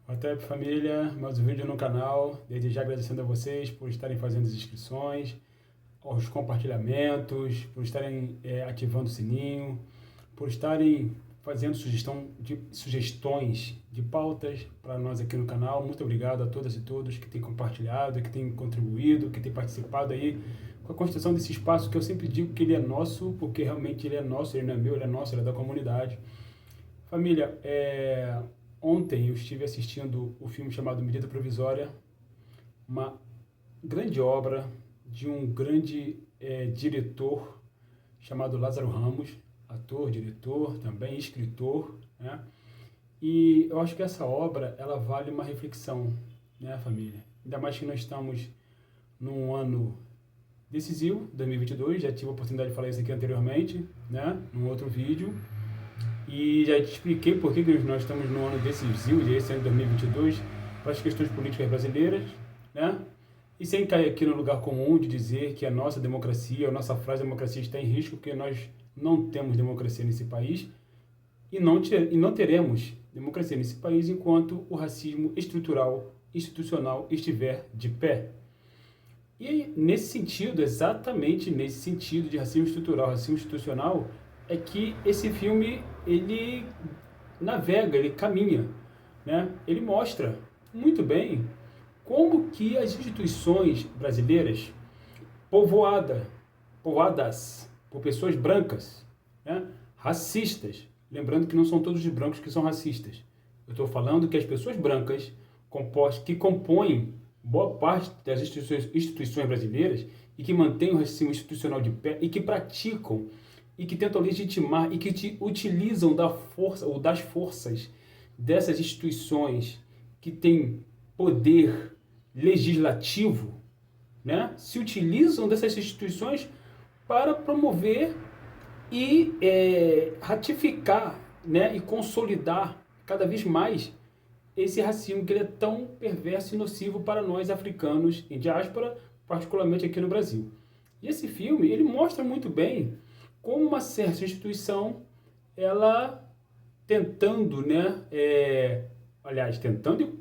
Até família, mais um vídeo no canal. Desde já agradecendo a vocês por estarem fazendo as inscrições, os compartilhamentos, por estarem ativando o sininho, por estarem fazendo sugestões de pautas para nós aqui no canal. Muito obrigado a todas e todos que têm compartilhado, que têm contribuído, que têm participado aí com a construção desse espaço que eu sempre digo que ele é nosso, porque realmente ele é nosso, ele não é meu, ele é nosso, ele é da comunidade. Família, ontem eu estive assistindo o filme chamado Medida Provisória, uma grande obra de um grande diretor chamado Lázaro Ramos, ator, diretor, também escritor, né? E eu acho que essa obra, ela vale uma reflexão, né, família? Ainda mais que nós estamos num ano decisivo, 2022, já tive a oportunidade de falar isso aqui anteriormente, né, num outro vídeo. E já te expliquei por que nós estamos no ano decisivo, esse ano de 2022, para as questões políticas brasileiras, né? E sem cair aqui no lugar comum de dizer que a nossa democracia, a nossa frase democracia está em risco, porque nós não temos democracia nesse país e não teremos democracia nesse país enquanto o racismo estrutural, institucional estiver de pé. E nesse sentido, exatamente nesse sentido de racismo estrutural, racismo institucional, é que esse filme, ele navega, ele caminha, né? Ele mostra muito bem como que as instituições brasileiras, povoadas por pessoas brancas, né? Racistas, lembrando que não são todos os brancos que são racistas. Eu estou falando que as pessoas brancas que compõem boa parte das instituições brasileiras e que mantêm o racismo institucional de pé e que praticam e que tentam legitimar e que utilizam da força ou das forças dessas instituições que têm poder legislativo, né? Se utilizam dessas instituições para promover e ratificar, né? E consolidar cada vez mais esse racismo que ele é tão perverso e nocivo para nós africanos em diáspora, particularmente aqui no Brasil. E esse filme, ele mostra muito bem como uma certa instituição, ela tentando, né, tentando e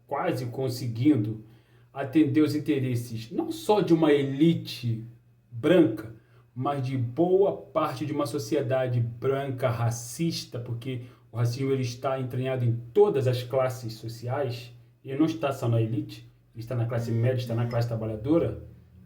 quase conseguindo atender os interesses não só de uma elite branca, mas de boa parte de uma sociedade branca racista, porque o racismo ele está entranhado em todas as classes sociais, ele não está só na elite, ele está na classe média, está na classe trabalhadora,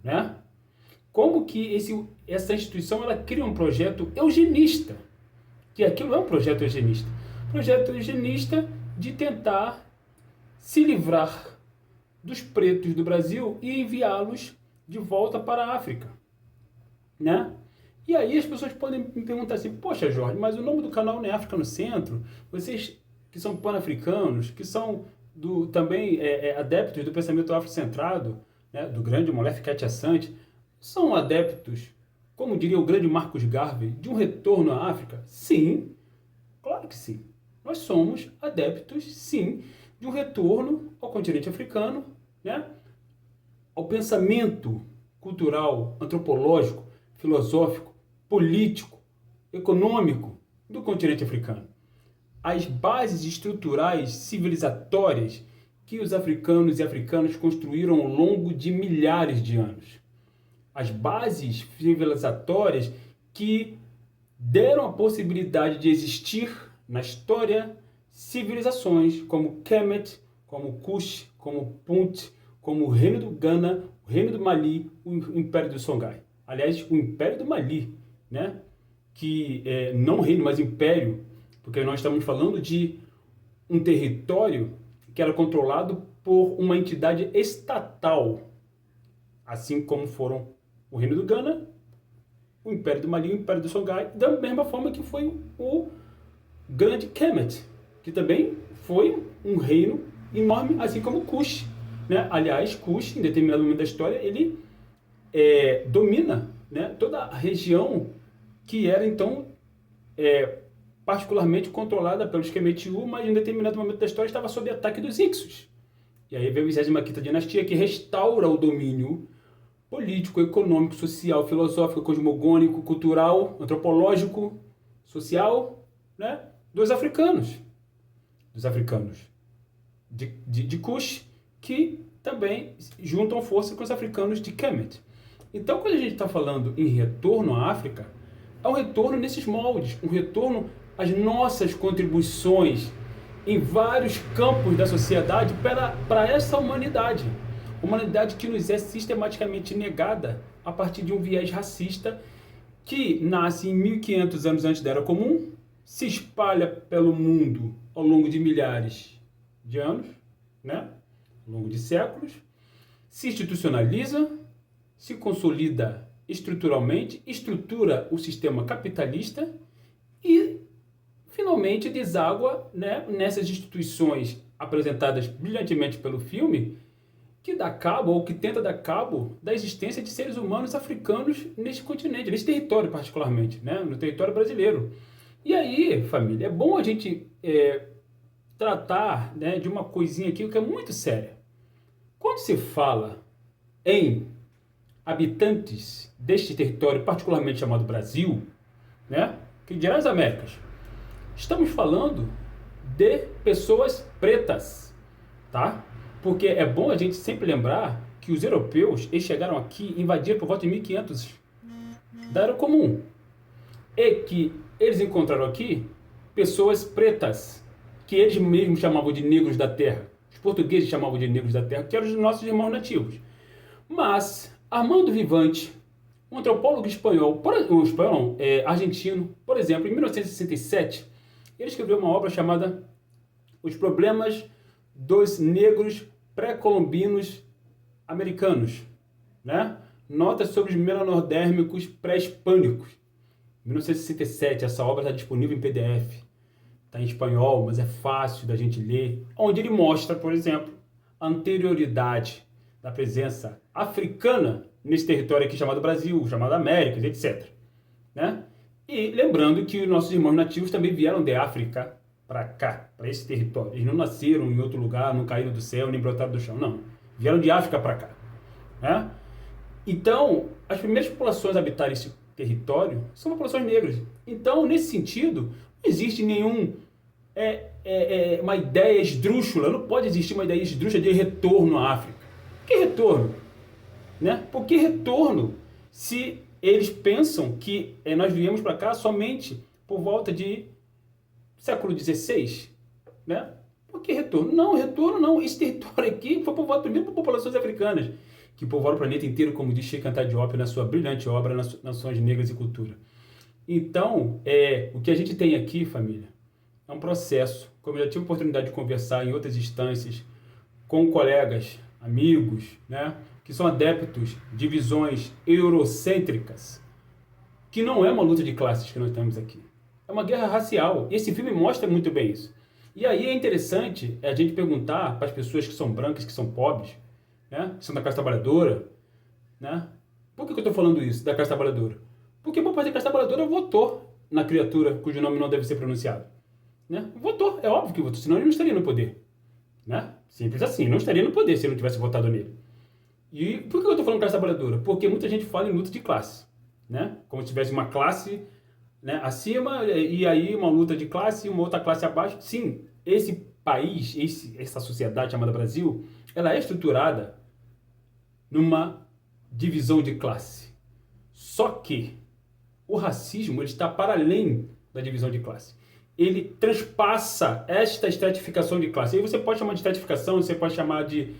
né? Como que essa instituição ela cria um projeto eugenista, que aquilo é um projeto eugenista de tentar se livrar dos pretos do Brasil e enviá-los de volta para a África, né? E aí as pessoas podem me perguntar assim, poxa Jorge, mas o nome do canal não é África no Centro? Vocês que são pan-africanos, que são também adeptos do pensamento afrocentrado, né, do grande Molefe Kete Asante, são adeptos, como diria o grande Marcus Garvey, de um retorno à África? Sim, claro que sim. Nós somos adeptos, sim, de um retorno ao continente africano, né, ao pensamento cultural, antropológico, filosófico, político, econômico do continente africano. As bases estruturais civilizatórias que os africanos e africanas construíram ao longo de milhares de anos. As bases civilizatórias que deram a possibilidade de existir na história civilizações como Kemet, como Kush, como Punt, como o Reino do Ghana, o Reino do Mali, o Império do Songhai. Aliás, o Império do Mali, né? Que não reino, mas império, porque nós estamos falando de um território que era controlado por uma entidade estatal, assim como foram o Reino do Ghana, o Império do Mali, o Império do Songhai, da mesma forma que foi o Grande Kemet, que também foi um reino enorme, assim como Kush, né? Aliás, Kush, em determinado momento da história, ele domina, né, toda a região que era então particularmente controlada pelos Kemetiu, mas em determinado momento da história estava sob ataque dos Hyksos. E aí veio a 25ª dinastia que restaura o domínio político, econômico, social, filosófico, cosmogônico, cultural, antropológico, social, né, dos africanos. de Kush, que também juntam força com os africanos de Kemet. Então, quando a gente está falando em retorno à África, é um retorno nesses moldes, um retorno às nossas contribuições em vários campos da sociedade para essa humanidade. Humanidade que nos é sistematicamente negada a partir de um viés racista que nasce em 1500 anos antes da Era Comum, se espalha pelo mundo ao longo de milhares de anos, né? Ao longo de séculos, se institucionaliza, se consolida estruturalmente, estrutura o sistema capitalista e, finalmente, deságua, né, nessas instituições apresentadas brilhantemente pelo filme, que dá cabo, ou que tenta dar cabo, da existência de seres humanos africanos neste continente, nesse território particularmente, né, no território brasileiro. E aí, família, é bom a gente tratar, né, de uma coisinha aqui que é muito séria. Quando se fala em habitantes deste território particularmente chamado Brasil, né, que dirá as Américas, estamos falando de pessoas pretas, tá? Porque é bom a gente sempre lembrar que os europeus, eles chegaram aqui, invadiram por volta de 1500 da Era Comum, e que eles encontraram aqui pessoas pretas, que eles mesmos chamavam de negros da terra. Os portugueses chamavam de negros da terra, que eram os nossos irmãos nativos. Mas Armando Vivante, um antropólogo espanhol, argentino, por exemplo, em 1967, ele escreveu uma obra chamada Os Problemas dos Negros Pré-Colombinos Americanos, né? Notas sobre os melanodérmicos pré-hispânicos. 1967, essa obra está disponível em PDF. Está em espanhol, mas é fácil da gente ler. Onde ele mostra, por exemplo, a anterioridade da presença africana nesse território aqui chamado Brasil, chamado Américas, etc. Né? E lembrando que os nossos irmãos nativos também vieram de África para cá, para esse território. Eles não nasceram em outro lugar, não caíram do céu, nem brotaram do chão, não. Vieram de África para cá. Né? Então, as primeiras populações a habitar esse território são populações negras. Então, nesse sentido, não existe nenhum uma ideia esdrúxula, não pode existir uma ideia esdrúxula de retorno à África. Por que retorno? Né? Por que retorno se eles pensam que nós viemos para cá somente por volta de século XVI? Né? Por que retorno? Não, retorno não. Esse território aqui foi povoado primeiro por populações africanas, que povoaram o planeta inteiro, como diz Cheikh Anta Diop na sua brilhante obra Nações Negras e Cultura. Então, o que a gente tem aqui, família, é um processo. Como eu já tive a oportunidade de conversar em outras instâncias com colegas, amigos, né, que são adeptos de visões eurocêntricas, que não é uma luta de classes que nós temos aqui. É uma guerra racial. E esse filme mostra muito bem isso. E aí é interessante a gente perguntar para as pessoas que são brancas, que são pobres, né, que são da classe trabalhadora, né? Por que eu estou falando isso, da classe trabalhadora? Porque boa parte da classe trabalhadora votou na criatura cujo nome não deve ser pronunciado. Né? Votou, é óbvio que votou, senão ele não estaria no poder. Né? Simples assim, não estaria no poder se ele não tivesse votado nele. E por que eu estou falando classe trabalhadora? Porque muita gente fala em luta de classe. Né? Como se tivesse uma classe, né, acima e aí uma luta de classe e uma outra classe abaixo. Sim, esse país, essa sociedade chamada Brasil, ela é estruturada numa divisão de classe. Só que o racismo ele está para além da divisão de classe. Ele transpassa esta estratificação de classe. Aí você pode chamar de estratificação, você pode chamar de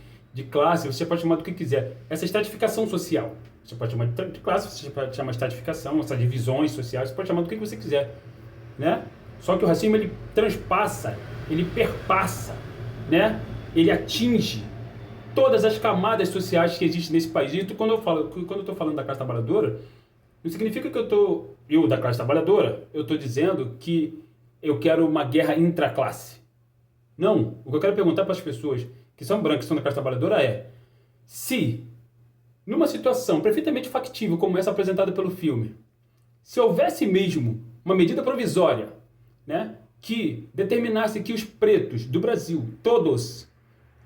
classe, você pode chamar do que quiser. Essa estratificação social. Você pode chamar de classe, você pode chamar de estratificação, essas divisões sociais, você pode chamar do que você quiser. Né? Só que o racismo ele transpassa, ele perpassa, né? Ele atinge todas as camadas sociais que existem nesse país. E quando eu estou falando da classe trabalhadora, não significa que eu da classe trabalhadora, eu estou dizendo que eu quero uma guerra intraclasse. Não. O que eu quero perguntar para as pessoas que são brancas, que são da classe trabalhadora é se, numa situação perfeitamente factível como essa apresentada pelo filme, se houvesse mesmo uma medida provisória, né, que determinasse que os pretos do Brasil, todos,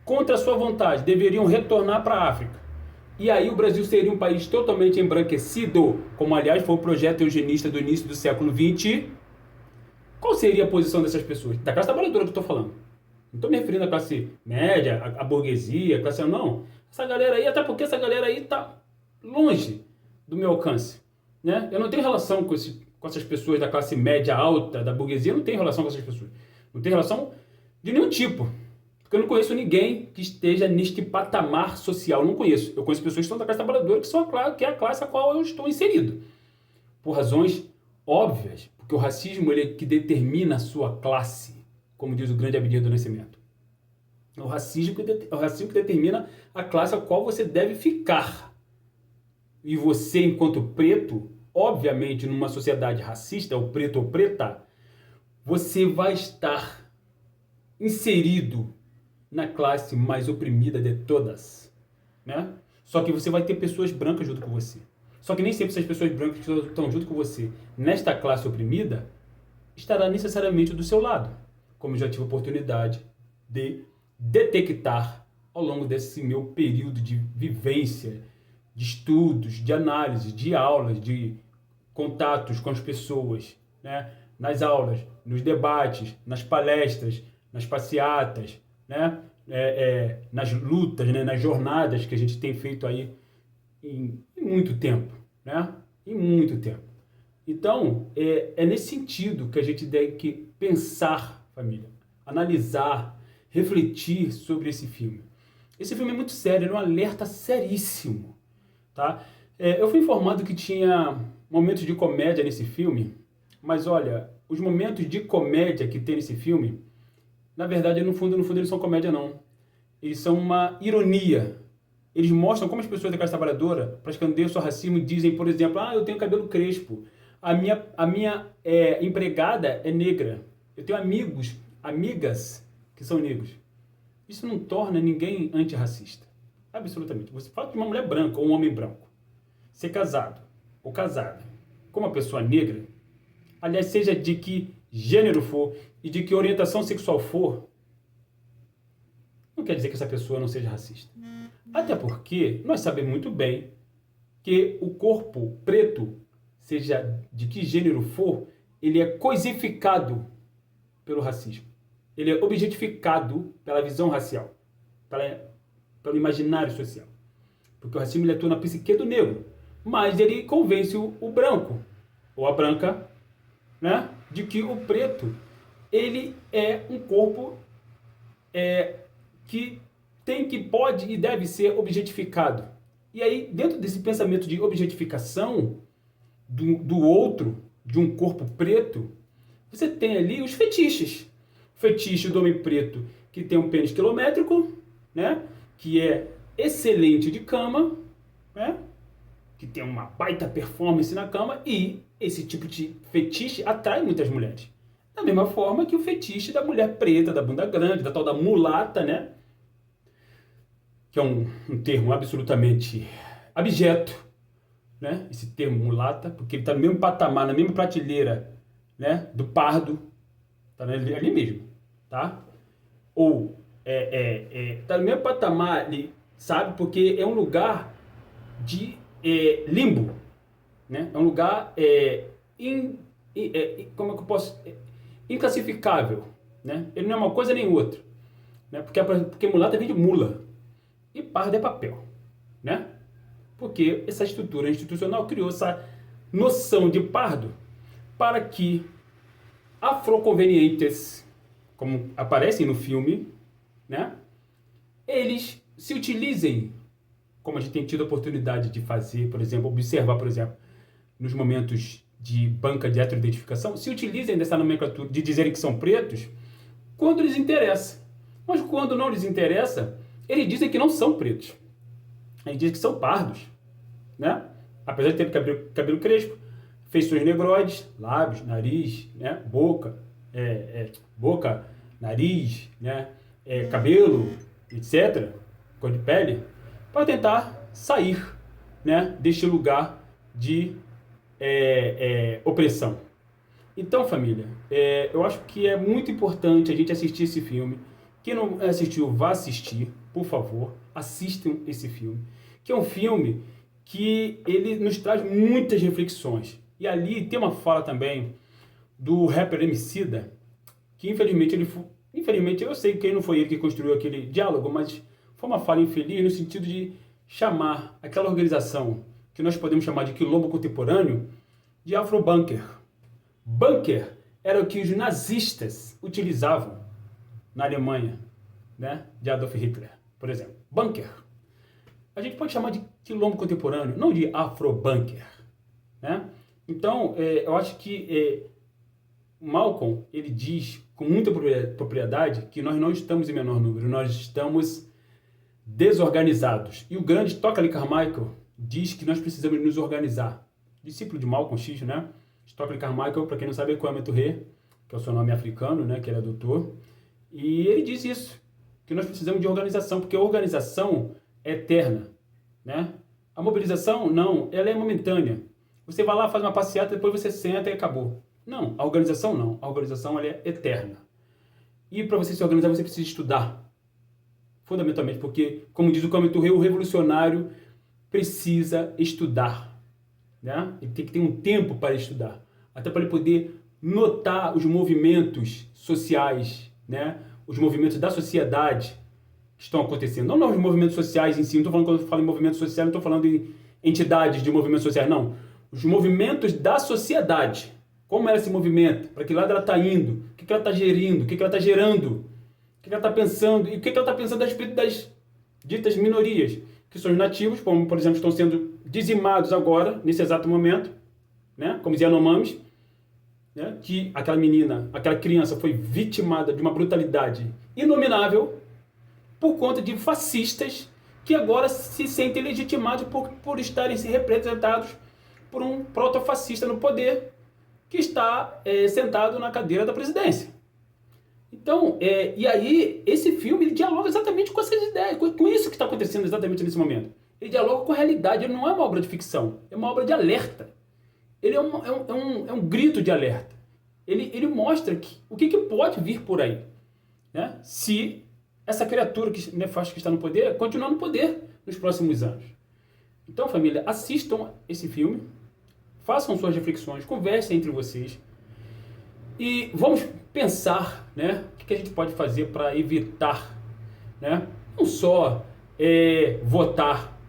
contra a sua vontade, deveriam retornar para a África, e aí o Brasil seria um país totalmente embranquecido, como aliás foi o projeto eugenista do início do século XX, qual seria a posição dessas pessoas? Da classe trabalhadora que eu estou falando. Não estou me referindo à classe média, à burguesia, à classe... Não. Essa galera aí, até porque essa galera aí está longe do meu alcance. Né? Eu não tenho relação com essas pessoas da classe média alta, da burguesia, eu não tenho relação com essas pessoas. Não tenho relação de nenhum tipo. Porque eu não conheço ninguém que esteja neste patamar social. Eu não conheço. Eu conheço pessoas que são da classe trabalhadora, que é a classe a qual eu estou inserido. Por razões óbvias. Porque o racismo ele é que determina a sua classe, como diz o grande Abdias do Nascimento. É o racismo que determina a classe a qual você deve ficar. E você, enquanto preto, obviamente, numa sociedade racista, o preto ou preta, você vai estar inserido na classe mais oprimida de todas, né? Só que você vai ter pessoas brancas junto com você. Só que nem sempre essas pessoas brancas que estão junto com você nesta classe oprimida estará necessariamente do seu lado, como eu já tive a oportunidade de detectar ao longo desse meu período de vivência, de estudos, de análise, de aulas, de contatos com as pessoas, né? Nas aulas, nos debates, nas palestras, nas passeatas, né? Nas lutas, né? Nas jornadas que a gente tem feito aí em muito tempo, né? Em muito tempo. Então, é nesse sentido que a gente tem que pensar, família, analisar, refletir sobre esse filme. Esse filme é muito sério, é um alerta seríssimo, tá? Eu fui informado que tinha momentos de comédia nesse filme, mas olha, os momentos de comédia que tem nesse filme, na verdade, no fundo, eles são comédia não. Eles são uma ironia. Eles mostram como as pessoas da classe trabalhadora, praticando o seu racismo, dizem, por exemplo, eu tenho cabelo crespo, a minha empregada é negra, eu tenho amigas que são negros. Isso não torna ninguém antirracista. Absolutamente. Você fala de uma mulher branca ou um homem branco ser casado ou casada com uma pessoa negra, aliás, seja de que gênero for e de que orientação sexual for, não quer dizer que essa pessoa não seja racista. Até porque nós sabemos muito bem que o corpo preto, seja de que gênero for, ele é coisificado pelo racismo. Ele é objetificado pela visão racial, pelo imaginário social. Porque o racismo ele atua na psique do negro, mas ele convence o branco, ou a branca, né, de que o preto ele é um corpo que pode e deve ser objetificado. E aí, dentro desse pensamento de objetificação do outro, de um corpo preto, você tem ali os fetiches. O fetiche do homem preto, que tem um pênis quilométrico, né? Que é excelente de cama, né? Que tem uma baita performance na cama, e esse tipo de fetiche atrai muitas mulheres. Da mesma forma que o fetiche da mulher preta, da bunda grande, da tal da mulata, né? Que é um termo absolutamente abjeto, né? Esse termo mulata, porque ele está no mesmo patamar, na mesma prateleira, né? Do pardo, tá ali mesmo, tá? Ou tá no mesmo patamar ali, sabe? Porque é um lugar de limbo, né? É um lugar como é que eu posso inclassificável, né? Ele não é uma coisa nem outra, né? Porque mulata vem de mula e pardo é papel, né? Porque essa estrutura institucional criou essa noção de pardo para que afroconvenientes, como aparecem no filme, né? Eles se utilizem, como a gente tem tido a oportunidade de fazer, por exemplo, observar, por exemplo, nos momentos de banca de heteroidentificação, se utilizem dessa nomenclatura de dizerem que são pretos quando lhes interessa. Mas quando não lhes interessa, eles dizem que não são pretos. Eles dizem que são pardos, né? Apesar de ter cabelo crespo, feições negroides, lábios, nariz, né? Boca, nariz, né? Cabelo, etc., cor de pele, para tentar sair, né? Deste lugar de opressão. Então, família, eu acho que é muito importante a gente assistir esse filme. Quem não assistiu, vá assistir, por favor, assistam esse filme, que é um filme que ele nos traz muitas reflexões. E ali tem uma fala também do rapper Emicida, que infelizmente ele Infelizmente, eu sei que não foi ele que construiu aquele diálogo, mas foi uma fala infeliz no sentido de chamar aquela organização que nós podemos chamar de quilombo contemporâneo de afro-bunker. Bunker era o que os nazistas utilizavam na Alemanha, né, de Adolf Hitler, por exemplo. Bunker. A gente pode chamar de quilombo contemporâneo, não de afro-bunker, né? Então, eu acho que Malcolm, ele diz com muita propriedade que nós não estamos em menor número, nós estamos desorganizados. E o grande Stokely Carmichael diz que nós precisamos nos organizar. Discípulo de Malcolm X, né? Stokely Carmichael, para quem não sabe, é Kwame Ture, que é o seu nome africano, né? Que ele é doutor. E ele diz isso, que nós precisamos de organização, porque a organização é eterna, né? A mobilização, não, ela é momentânea. Você vai lá, faz uma passeata, depois você senta e acabou. Não, a organização não. A organização ela é eterna. E para você se organizar, você precisa estudar. Fundamentalmente, porque, como diz o Kwame Ture, o revolucionário precisa estudar, né? Ele tem que ter um tempo para estudar, até para ele poder notar os movimentos sociais, né? Os movimentos da sociedade que estão acontecendo. Não os movimentos sociais em si, não estou falando, quando eu falo em movimentos sociais, não estou falando em entidades de movimentos sociais, não. Os movimentos da sociedade. Como ela se movimenta, para que lado ela está indo, o que ela está gerindo, o que ela está gerando, o que ela está pensando, e o que ela está pensando a respeito das ditas minorias, que são os nativos, como, por exemplo, estão sendo dizimados agora, nesse exato momento, né? Como os Yanomamis, né? Que aquela menina, aquela criança foi vitimada de uma brutalidade inominável por conta de fascistas que agora se sentem legitimados por estarem se representados por um protofascista no poder que está sentado na cadeira da presidência. Então, e aí, esse filme ele dialoga exatamente com essas ideias, com isso que está acontecendo exatamente nesse momento. Ele dialoga com a realidade, ele não é uma obra de ficção, é uma obra de alerta. Ele é um grito de alerta. Ele mostra o que pode vir por aí, né? Se essa criatura nefasta que está no poder continuar no poder nos próximos anos. Então, família, assistam esse filme, façam suas reflexões, conversem entre vocês e vamos pensar, né, o que a gente pode fazer para evitar, né, não só votar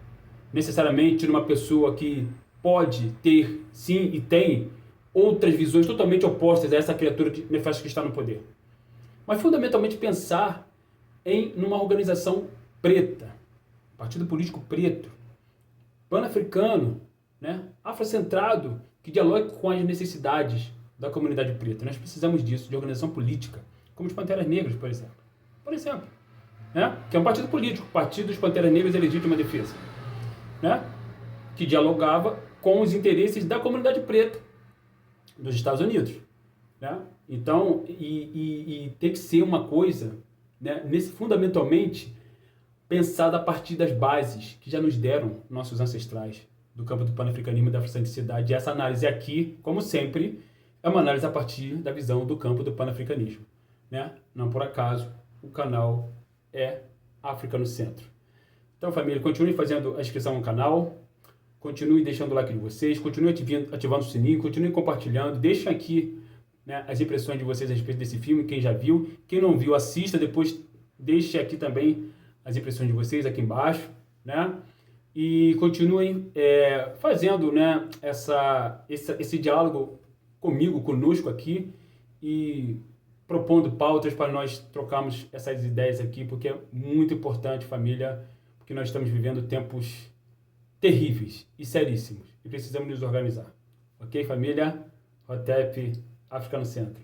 necessariamente numa pessoa que pode ter, sim, e tem outras visões totalmente opostas a essa criatura nefasta que está no poder, mas fundamentalmente pensar numa organização preta, partido político preto, pan-africano, né, afrocentrado, que dialogue com as necessidades da comunidade preta. Nós precisamos disso, de organização política, como os Panteras Negras, por exemplo. Por exemplo, né, que é um partido político, o Partido dos Panteras Negras e Legítima Defesa, né, que dialogava com os interesses da comunidade preta dos Estados Unidos. Né? Então, e tem que ser uma coisa, né, fundamentalmente pensada a partir das bases que já nos deram nossos ancestrais do campo do panafricanismo e da afrocentricidade. E essa análise aqui, como sempre, é uma análise a partir da visão do campo do panafricanismo. Né? Não por acaso, o canal é África no Centro. Então, família, continue fazendo a inscrição no canal, continue deixando o like de vocês, continue ativando o sininho, continue compartilhando, deixem aqui, né, as impressões de vocês a respeito desse filme, quem já viu, quem não viu, assista, depois deixe aqui também as impressões de vocês aqui embaixo, né? E continuem fazendo, né, esse diálogo comigo, conosco aqui, e propondo pautas para nós trocarmos essas ideias aqui, porque é muito importante, família, porque nós estamos vivendo tempos terríveis e seríssimos, e precisamos nos organizar. Ok, família? Hotep, África no Centro.